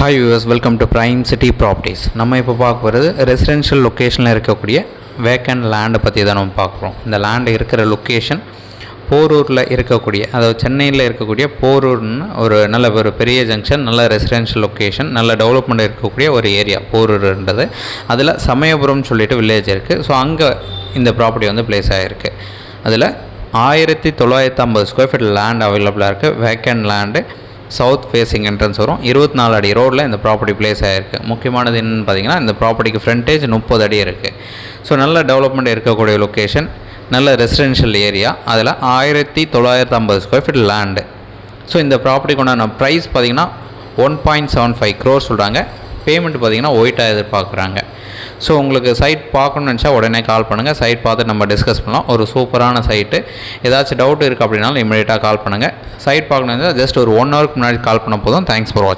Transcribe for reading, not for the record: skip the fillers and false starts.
Hi viewers, welcome to prime city properties. நம்ம இப்போ பார்க்க போகிறது ரெசிடென்ஷியல் லொக்கேஷனில் இருக்கக்கூடிய வேக்கண்ட் லேண்டை பற்றி தான் நம்ம பார்க்குறோம். இந்த லேண்டு இருக்கிற லொக்கேஷன் போரூரில் இருக்கக்கூடிய, அதாவது சென்னையில் இருக்கக்கூடிய போரூர்னு ஒரு பெரிய ஜங்ஷன், நல்ல ரெசிடென்ஷியல் லொக்கேஷன், நல்ல டெவலப்மெண்ட் இருக்கக்கூடிய ஒரு ஏரியா போரூர்ன்றது. அதில் சமயபுரம்னு சொல்லிட்டு வில்லேஜ் இருக்குது. ஸோ அங்கே இந்த ப்ராப்பர்ட்டி வந்து பிளேஸ் ஆகிருக்கு. அதில் 1950 ஸ்கொயர் ஃபீட் லேண்ட் அவைலபிளாக இருக்குது. Vacant land, south facing entrance வரும். 24 அடி ரோடில் இந்த ப்ராப்பர்ட்டி பிளேஸ் ஆகிருக்கு. முக்கியமானது என்னென்னு பார்த்தீங்கன்னா, இந்த ப்ராப்பர்ட்டிக்கு ஃப்ரண்டேஜ் 30 அடி இருக்குது. ஸோ நல்ல டெவலப்மெண்ட் இருக்கக்கூடிய லொக்கேஷன், நல்ல ரெசிடென்ஷியல் ஏரியா. அதில் 1950 ஸ்கொயர் ஃபீட் லேண்டு. ஸோ இந்த ப்ராப்பர்ட்டிக்கு உண்டான ப்ரைஸ் பார்த்திங்கன்னா 1.75 crore சொல்கிறாங்க. பேமெண்ட் பார்த்திங்கன்னா ஒயிட்டாக எதிர்பார்க்குறாங்க. ஸோ உங்களுக்கு சைட் பார்க்கணுன்னு நினச்சா உடனே கால் பண்ணுங்கள். சைட் பார்த்து நம்ம டிஸ்கஸ் பண்ணலாம். ஒரு சூப்பரான சைட்டு. ஏதாச்சும் டவுட் இருக்குது அப்படின்னாலும் இமீடியட்டாக கால் பண்ணுங்கள். சைட் பார்க்கணுன்னா ஜஸ்ட் ஒரு 1 ஹவருக்கு முன்னாடி கால் பண்ண போதும். தேங்க்ஸ் ஃபார் வாட்சிங்.